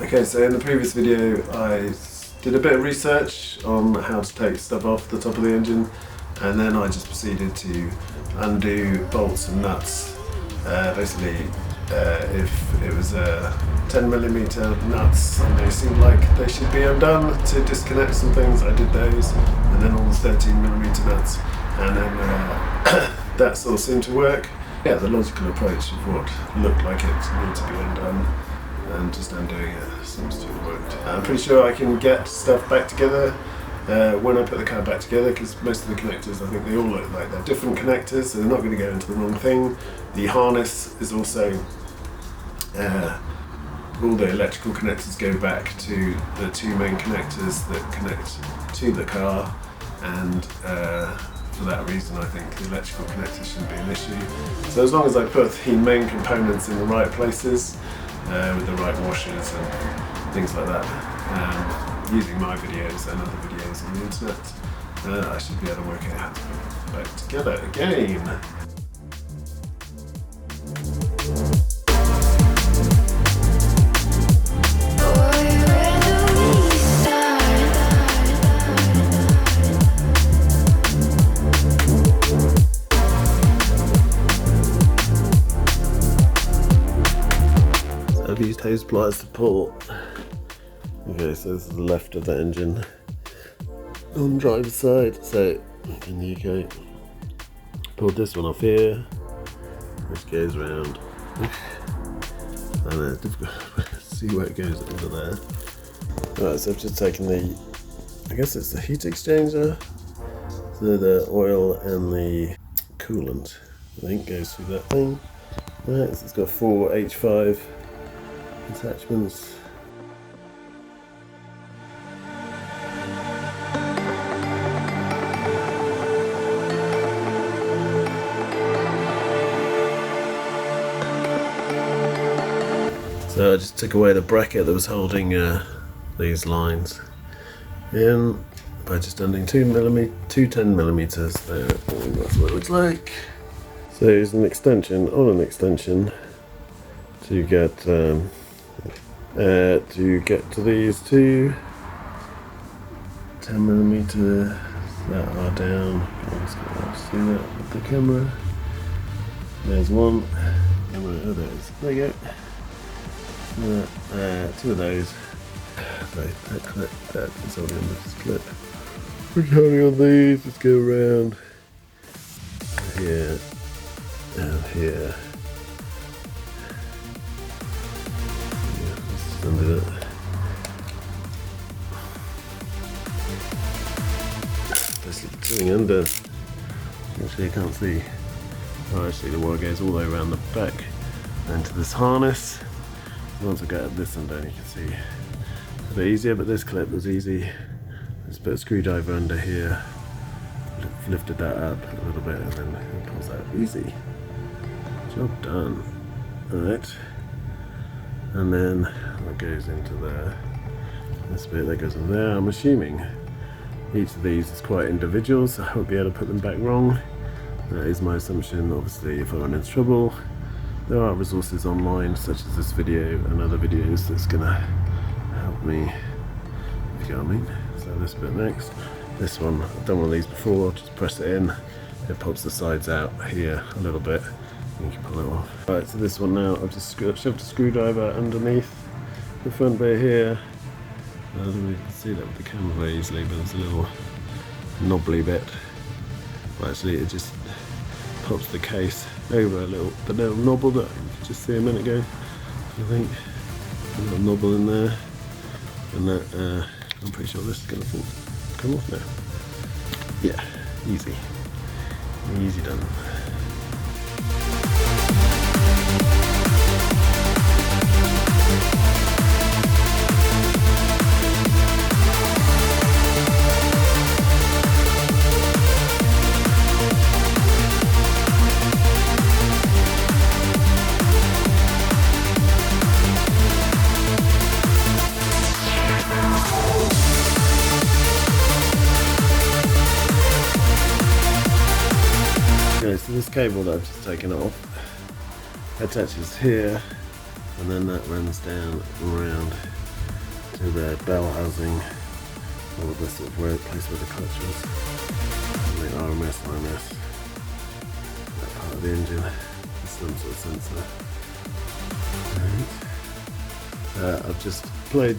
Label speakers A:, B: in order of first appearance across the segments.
A: Okay, so in the previous video I did a bit of research on how to take stuff off the top of the engine, and then I just proceeded to undo bolts and nuts. Basically, if it was 10mm nuts and they seemed like they should be undone to disconnect some things, I did those, and then all the 13mm nuts, and then that sort of seemed to work. Yeah, the logical approach of what looked like it needed to be undone, and just undoing it seems to have worked. I'm pretty sure I can get stuff back together when I put the car back together, because most of the connectors, I think they all look like they're different connectors, so they're not going to go into the wrong thing. The harness is also, all the electrical connectors go back to the two main connectors that connect to the car, and for that reason I think the electrical connectors shouldn't be an issue. So as long as I put the main components in the right places, with the right washers and things like that, using my videos and other videos on the internet, I should be able to work it out back together again. I've used hose pliers to pull. Okay, so this is the left of the engine on the driver's side. So in the UK, pulled this one off here, which goes around. I know it's difficult to see where it goes under there. Alright, so I've just taken the, I guess it's the heat exchanger. So the oil and the coolant, I think, goes through that thing. Right, so it's got 4 H5 attachments. So I just took away the bracket that was holding these lines in by just unding two 10mm there. That's what it looks like. So here's an extension on an extension to get to these two 10mm that are down. Let's see that with the camera. There's one. Oh, there it is. There you go. Two of those. Sorry, that clip, that is on the end of this clip. We're counting on these. Let's go around here and here. Under it. Basically sitting under. Actually, I can't see. Oh, actually, the wire goes all the way around the back and to this harness. Once I get at this undone, you can see it's a bit easier, but this clip was easy. Just put a screwdriver under here, lifted that up a little bit, and then it pulls out easy. Job done. Alright. And then that goes into there. This bit that goes in there. I'm assuming each of these is quite individual, so I won't be able to put them back wrong. That is my assumption. Obviously, if I run into trouble, there are resources online, such as this video and other videos, that's gonna help me, if you know what I mean. So this bit next. This one, I've done one of these before. Just press it in. It pops the sides out here a little bit. You can pull it off. Right, so this one now, I've just shoved a screwdriver underneath the front bit here. I don't know if you can see that with the camera very easily, but there's a little knobbly bit. Well, actually, it just pops the case over the little knobble that you could just see a minute ago. I think a little knobble in there, and that I'm pretty sure this is going to come off now. Yeah, easy done. Okay, so this cable that I've just taken off attaches here, and then that runs down around their bell housing, all of this sort of place where the clutch was, and the RMS, IMS, that part of the engine, some sort of sensor. I've just sprayed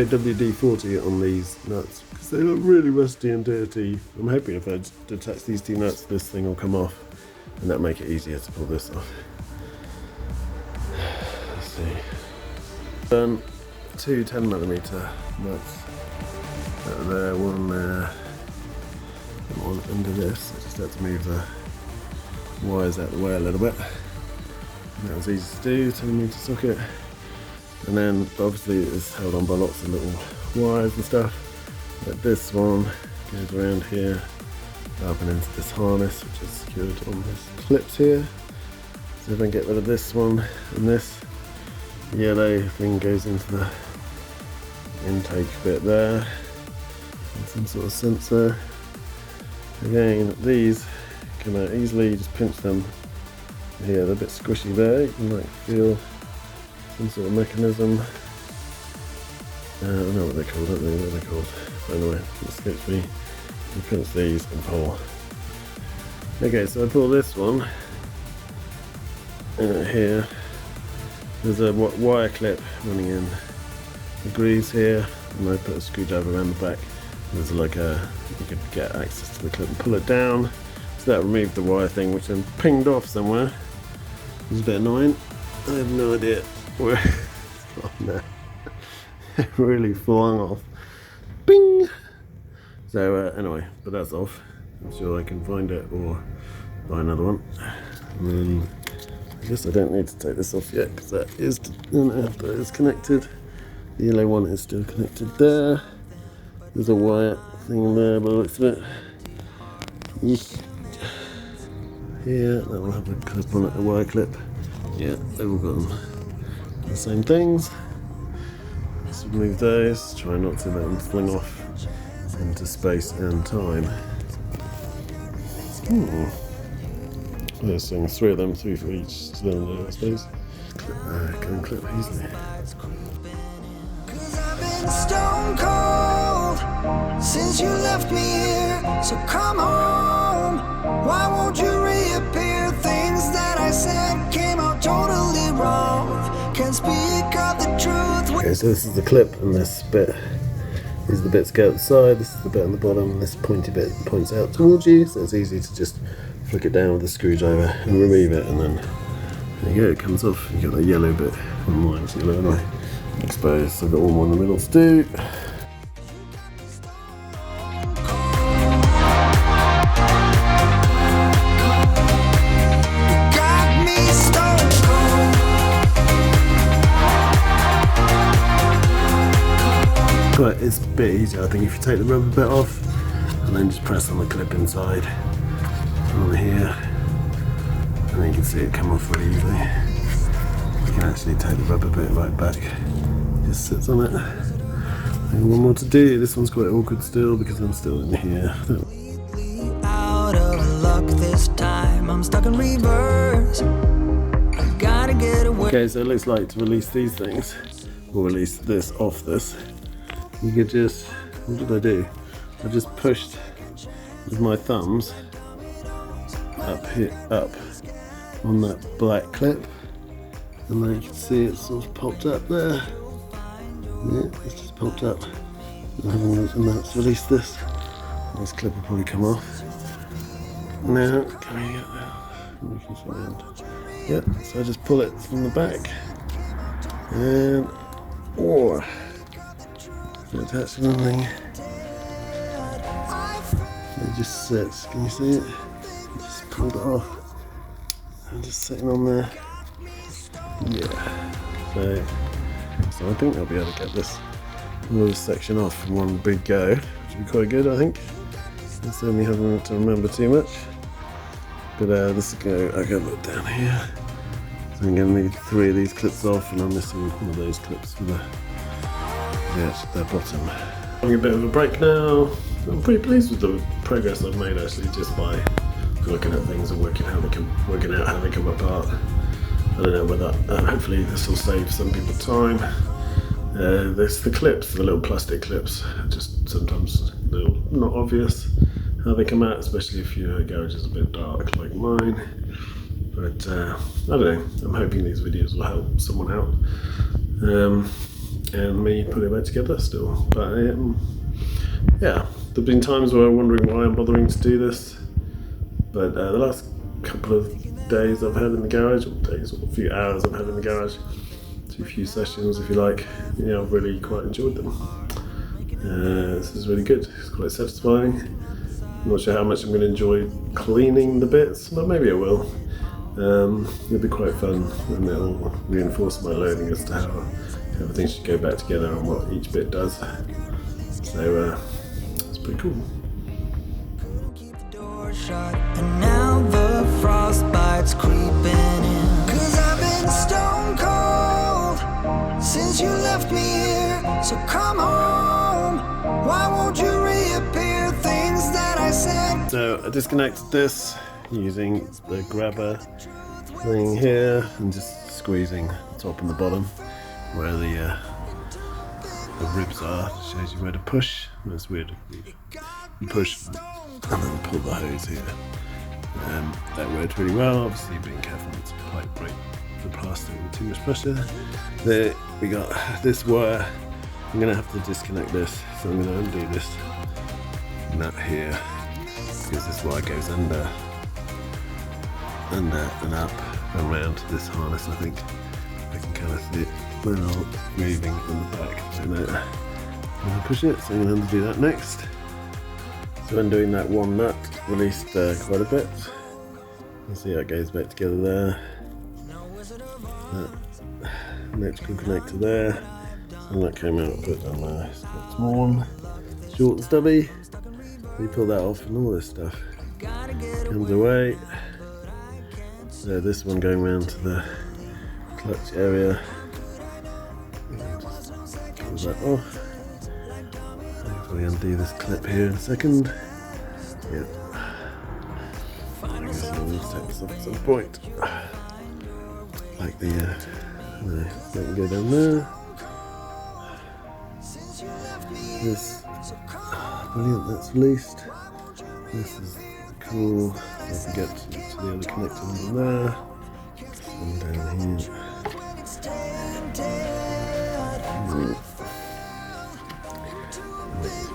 A: WD-40 on these nuts because they look really rusty and dirty. I'm hoping if I detach these two nuts, this thing will come off, and that'll make it easier to pull this off. Let's see. Done 2 10mm nuts. There, one there, and one under this. I just had to move the wires out of the way a little bit. And that was easy to do, 10mm socket. And then obviously it's held on by lots of little wires and stuff. Like this one goes around here, up and into this harness, which is secured on these clips here. So if I can get rid of this one, and this yellow thing goes into the intake bit there. And some sort of sensor. Again, these come out easily, you just pinch them. Yeah, they're a bit squishy there, you can like feel some sort of mechanism. I don't know what they're called, I don't know what they're called. But anyway, it escapes me. You pinch these and pull. Okay, so I pull this one. Here, there's a wire clip running in the grooves here, and I put a screwdriver around the back. There's like you could get access to the clip and pull it down. So that removed the wire thing, which then pinged off somewhere. It was a bit annoying. I have no idea where it's gone now. It really flung off. Bing! So anyway, but that's off. I'm sure I can find it or buy another one. And then I guess I don't need to take this off yet because that is connected. The yellow one is still connected there. There's a wire thing there by the looks of it. Here, that will have a clip on it, a wire clip. Yeah, they've all got the same things. Let's remove those, try not to let them fling off into space and time. There's 3 of them, 3 for each cylinder, I suppose. Can clip easily.
B: Stone cold since you left me here, so come home. Why won't you reappear? Things that I said came out totally wrong. Can't speak of the truth.
A: Okay, so this is the clip, and this bit is the bits go outside. This is the bit on the bottom, and this pointy bit points out towards you. So it's easy to just flick it down with the screwdriver and remove it, and then there you go, it comes off. You got that yellow bit. Mine's yellow anyway. Exposed, so I've got one more in the middle to do. But it's a bit easier, I think, if you take the rubber bit off and then just press on the clip inside on here, and then you can see it come off really easily. You can actually take the rubber bit right back. Just sits on it. And one more to do. This one's quite awkward still because I'm still in here.
B: Out of luck this time. I'm stuck in reverse. I gotta get away.
A: Okay, so it looks like to release these things, or release this off this, you could just, what did I do? I just pushed with my thumbs up here, up on that black clip, and then you can see it sort of popped up there. Yeah, it's just popped up. And that's released this. This clip will probably come off. Now, can we get that? We can find. Yeah, so I just pull it from the back, and attach to the thing. It just sits. Can you see it? Just pulled it off. And just sitting on there. Yeah. So I think I'll be able to get this little section off in one big go, which would be quite good, I think. I certainly haven't to remember too much. But this will go, I got it down here. So I'm going to need 3 of these clips off, and I'm missing one of those clips for the bottom. Having a bit of a break now. I'm pretty pleased with the progress I've made actually, just by looking at things and working out how they come apart. I don't know whether, hopefully this will save some people time. There's the clips, the little plastic clips, just sometimes not obvious how they come out, especially if your garage is a bit dark like mine. But I don't know, I'm hoping these videos will help someone out, and me put it back together still. But yeah, there've been times where I'm wondering why I'm bothering to do this, but the last couple of days I've had in the garage, or days or a few hours I've had in the garage, a few sessions if you like, yeah, I've really quite enjoyed them. This is really good, it's quite satisfying. I'm not sure how much I'm going to enjoy cleaning the bits, but maybe I will. It'll be quite fun, and it'll reinforce my learning as to how everything should go back together and what each bit does. So it's pretty cool.
B: Keep the door shut, and now the frostbite's creeping in. 'Cause I've been stone cold since you left me here. So come home, why won't you reappear? Things that I said.
A: So I disconnected this using the grabber thing here and just squeezing the top and the bottom where the ribs are. It shows you where to push. That's weird. You push and then pull the hose here. That worked really well. Obviously being careful not to quite break the plastic with too much pressure. There we got this wire. I'm going to have to disconnect this, so I'm going to undo this nut here because this wire goes under and up and around this harness. I think I can kind of see it when I'm moving on the back. So now I'm going to push it, so I'm going to undo that next. So undoing that one nut released quite a bit. You see how it goes back together there. That electrical connector there. And that came out a bit down there. It's quite a small one. Short and stubby. You pull that off and all this stuff comes away. So this one going around to the clutch area. Just pull that off. I'll probably undo this clip here in a second. Yeah. I guess I'll need to take this off at some point. Like the, that can go down there. This, brilliant, that's released. This is cool, so I can get to the other connector under there. This one down here.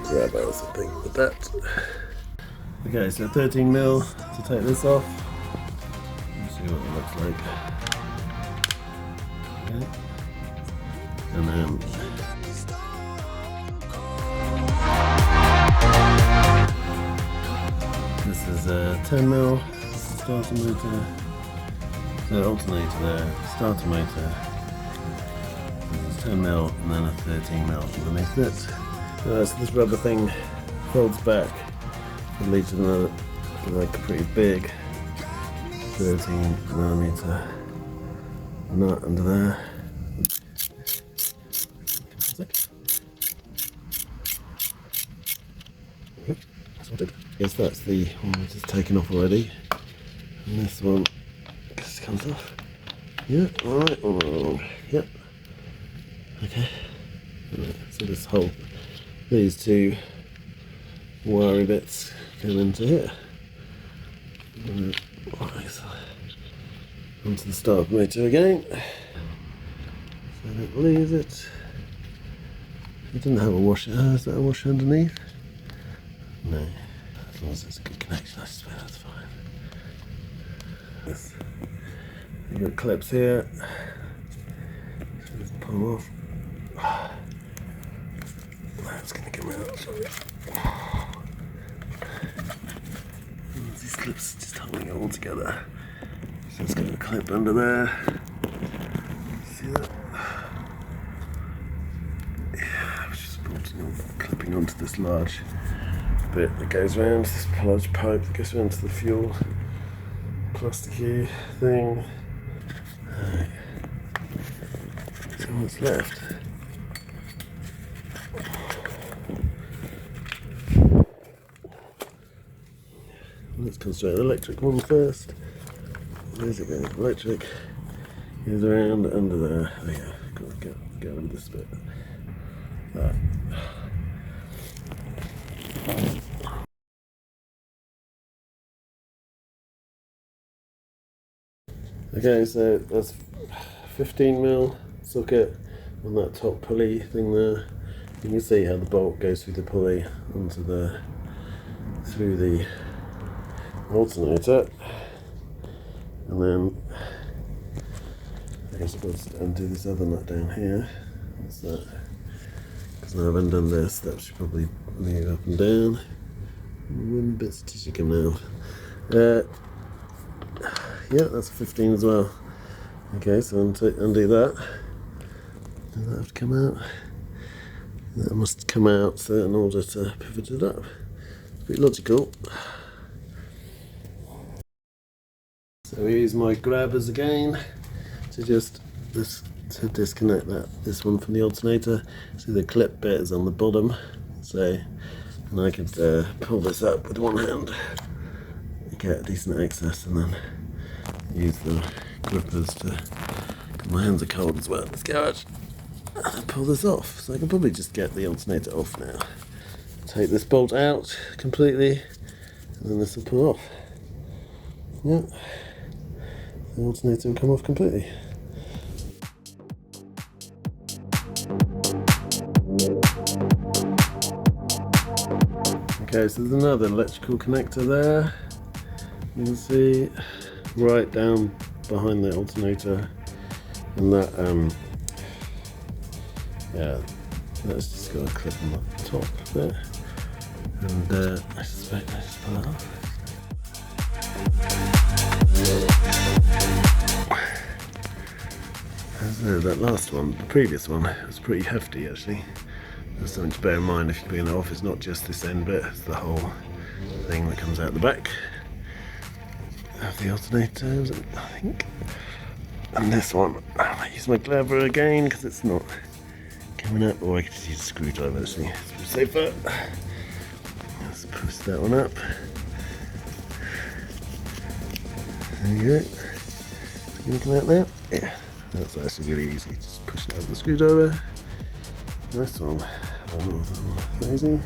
A: Grab out something with that. Okay, so 13mm to take this off. Let's see what it looks like. Okay. And then this is a 10mm starter motor, so alternator there, starter motor. This is 10mm and then a 13mm underneath it. So this rubber thing folds back and leads to another, like a pretty big 13mm nut under there. Yes, that's the one which is taken off already, and this one just comes off. Yeah, alright, alright, yep. Okay, right, so this whole, these two wiry bits come into here. Right, so onto the starter motor again. So don't lose it. It didn't have a washer. Is that a washer underneath? No. As long as it's a good connection, I suppose that's fine. Yes. You've got clips here. So just pull them off. That's going to come out. Sorry. These clips just holding it all together. So it's got a clip under there. See that? Yeah, I'm just clipping onto this large bit that goes around, this large pipe that goes around to the fuel plasticky thing. Right. So what's left? Let's concentrate on the electric one first. Where's it going? Electric goes around under there. Oh yeah, got to get rid of this bit. that. Okay, so that's 15mm socket on that top pulley thing there. You can see how the bolt goes through the pulley onto through the alternator, and then I guess I've got to undo this other nut down here. What's that? Because now I've undone this, that should probably move up and down. One bits of tissue coming out. Yeah, that's 15 as well. Okay, so undo that. Does that have to come out? That must come out in order to pivot it up. It's pretty logical. So we use my grabbers again to disconnect this one from the alternator. See the clip bit is on the bottom, so and I could pull this up with one hand, get decent access, and then use the grippers to. My hands are cold as well. Let's go out and pull this off. So I can probably just get the alternator off now. Take this bolt out completely, and then this will pull off. Yeah, the alternator will come off completely. Okay, so there's another electrical connector there. You can see right down behind the alternator, and that yeah, that's just got a clip on the top there, and I suspect I just pull it off. So that last one, the previous one, was pretty hefty actually. There's something to bear in mind if you're putting it off. It's not just this end bit, it's the whole thing that comes out the back of the alternator, I think. And this one, I might use my grabber again because it's not coming up, or I could just use a screwdriver actually. It's safer. Let's push that one up. There you go. It's going to come out there. Yeah, that's actually really easy. Just push it out with the screwdriver. This one, amazing.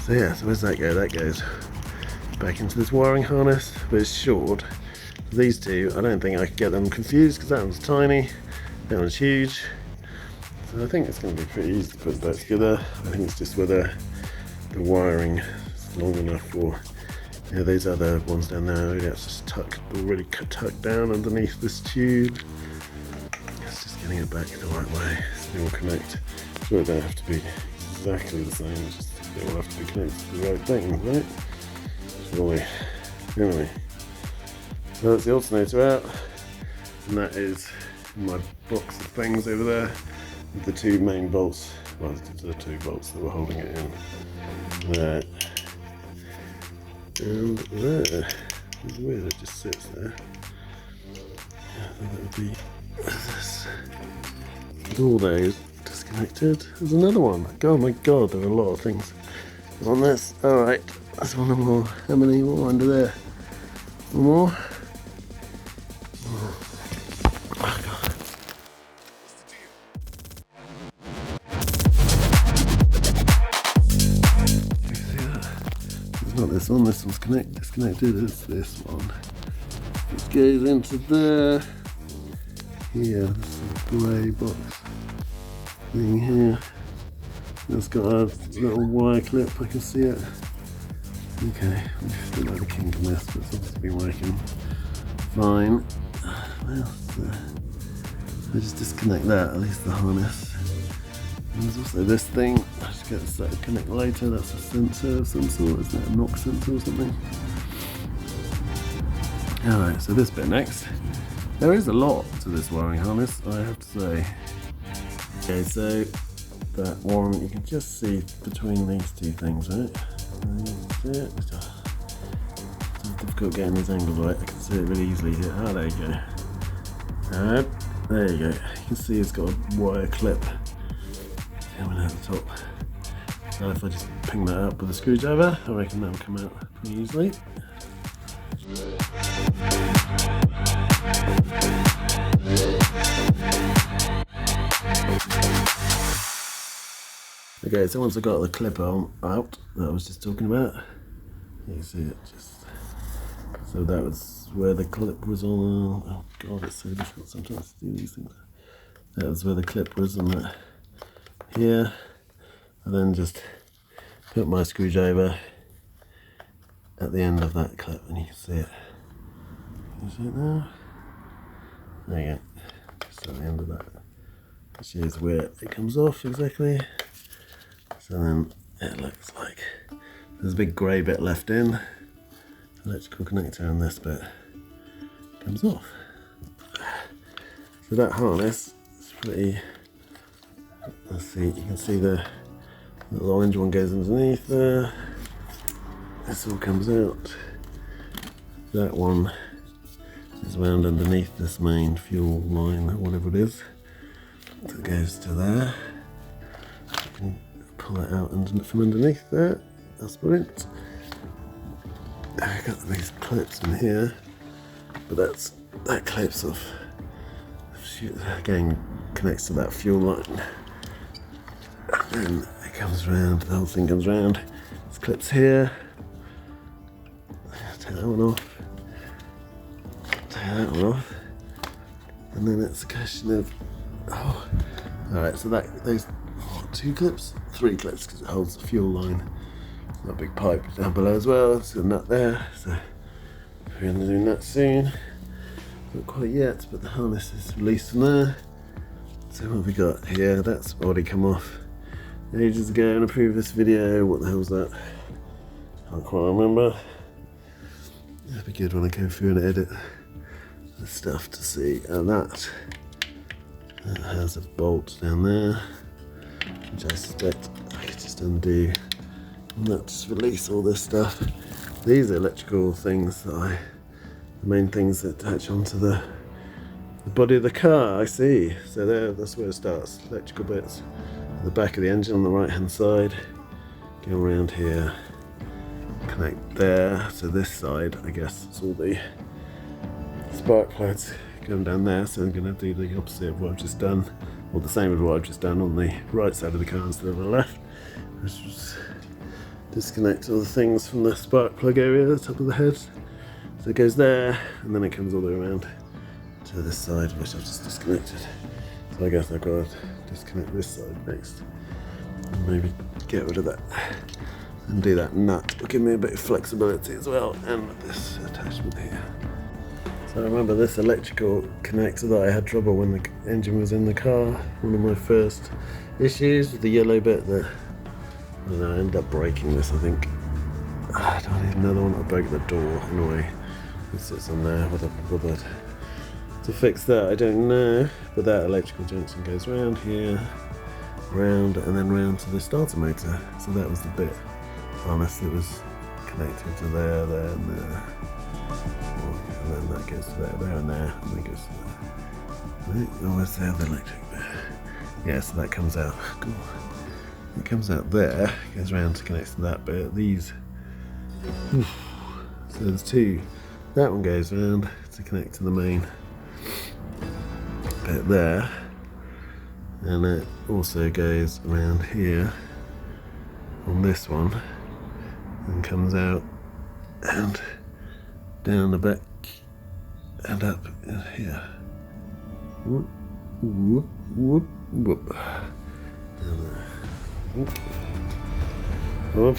A: So yeah, so where's that go? That goes back into this wiring harness, but it's short. These two, I don't think I could get them confused because that one's tiny, that one's huge. So I think it's going to be pretty easy to put it back together. I think it's just whether the wiring is long enough for, yeah, those other ones down there. Maybe that's just already tucked down underneath this tube. It's just getting it back the right way so they all connect. So they don't have to be exactly the same, it's just they all have to be connected to the right thing, right? Surely. Anyway. So that's the alternator out, and that is my box of things over there with the two main bolts, well, the two bolts that were holding it in. There. And there. It's weird, it just sits there. Yeah, I think that would be this. With all those disconnected, there's another one. Oh my god, there are a lot of things on this. Alright, that's one more. How many more under there? One more? Oh god. You see that? It's not this one, this one's disconnected, it's this one. It goes into there. Here, this grey box thing here. It's got a little wire clip, I can see it. Okay, I still like the kink on this, but it's obviously been working fine. Well, I just disconnect that, at least the harness. And there's also this thing, I just get this to connect later, that's a sensor of some sort, isn't it? A knock sensor or something? Alright, so this bit next. There is a lot to this wiring harness, I have to say. Okay, so that one, you can just see between these two things, right? See it? It's difficult getting these angles right. I can see it really easily here. Ah, there you go. And there you go. You can see it's got a wire clip coming out the top. So if I just ping that up with a screwdriver, I reckon that will come out pretty easily. Okay, so once I got the clip out that I was just talking about, you can see it just, so that was where the clip was on. Oh god, it's so difficult sometimes to do these things. That was where the clip was on that here. I then just put my screwdriver at the end of that clip, and you can see it. Can you see it now? There you go. Just at the end of that. It shows where it comes off exactly. So then it looks like there's a big grey bit left in. Electrical connector, and this bit comes off. So that harness is pretty. Let's see, you can see the little orange one goes underneath there. This all comes out. That one is wound underneath this main fuel line, or whatever it is. So it goes to there. You can pull it out from underneath there. That's brilliant. I've got these clips in here, but that clips off. Again, connects to that fuel line. And then it comes round, the whole thing comes round. There's clips here. Take that one off. Take that one off. And then it's a question of, alright, so those 2 clips? 3 clips, because it holds the fuel line. That big pipe down below as well. There's a nut there, so we're going to do that soon. Not quite yet, but the harness is released from there. So what have we got here? That's already come off ages ago in a previous video. What the hell's that? Can't quite remember. It'd be good when I go through and edit the stuff to see. And that has a bolt down there, which I suspect I could just undo. And that just release all this stuff. These are electrical things that the main things that attach onto the body of the car, I see. So that's where it starts. Electrical bits at the back of the engine on the right hand side. Go around here, connect there. So this side, I guess, it's all the spark plugs going down there. So I'm going to do the opposite of what I've just done, or the same as what I've just done on the right side of the car instead of the left. Which was disconnect all the things from the spark plug area at the top of the head. So it goes there, and then it comes all the way around to this side, which I've just disconnected. So I guess I've got to disconnect this side next, and maybe get rid of that and do that nut. It'll give me a bit of flexibility as well, and this attachment here. So I remember this electrical connector that I had trouble when the engine was in the car. One of my first issues with the yellow bit that I ended up breaking this, I think. I don't even know the one that broke the door. Anyway, it sits on there. Whether I bothered to fix that, I don't know. But that electrical junction goes round here, round, and then round to the starter motor. So that was the bit harness that was connected to there, and there. And then that goes to there, and there, and then goes to there. Right, oh, where's the other electric bit? Yeah, so that comes out. Cool. It comes out there, goes around to connect to that bit. These, so there's 2. That one goes around to connect to the main bit there, and it also goes around here on this one and comes out and down the back and up in here. Whoop, whoop, whoop, whoop. Down there. Whoop.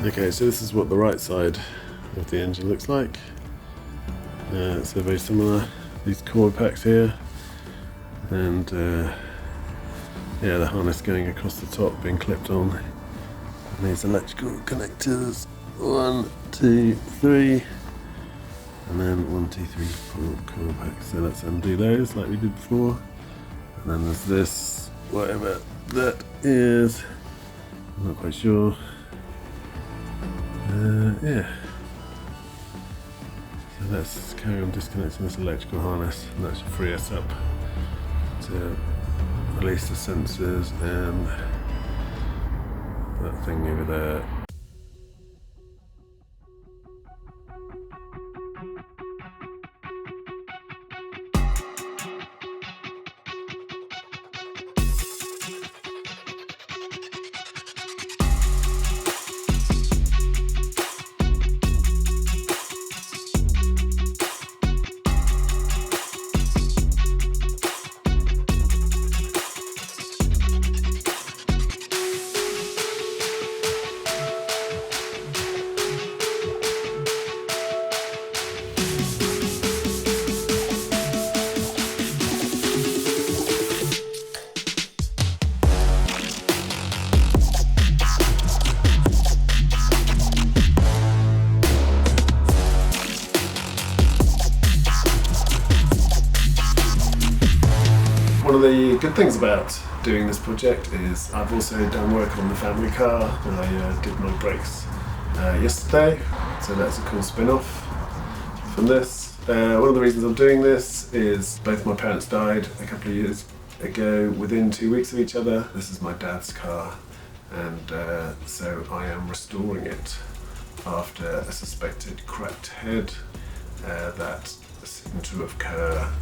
A: Okay, so this is what the right side of the engine looks like. So very similar. These coil packs here, and yeah, the harness going across the top, being clipped on. And these electrical connectors, 1, 2, 3, and then 1, 2, 3, 4 coil packs. So let's undo those like we did before. And then there's this, whatever that is, I'm not quite sure. Yeah. So let's carry on disconnecting this electrical harness, and that should free us up to release the sensors and that thing over there. One of the good things about doing this project is I've also done work on the family car. I did my brakes yesterday, so that's a cool spin-off from this. One of the reasons I'm doing this is both my parents died a couple of years ago within 2 weeks of each other. This is my dad's car, and so I am restoring it after a suspected cracked head that seemed to occur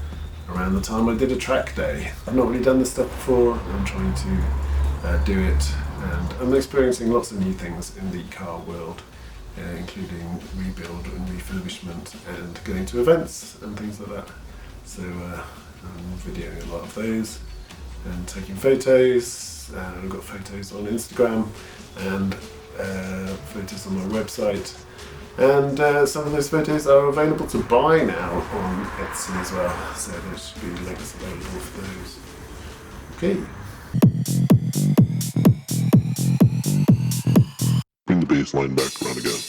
A: around the time I did a track day. I've not really done this stuff before. I'm trying to do it, and I'm experiencing lots of new things in the car world, including rebuild and refurbishment and going to events and things like that. So I'm videoing a lot of those and taking photos, and I've got photos on Instagram and photos on my website. And some of those photos are available to buy now on Etsy as well, so there should be links available for those. Okay.
C: Bring the bass line back around again.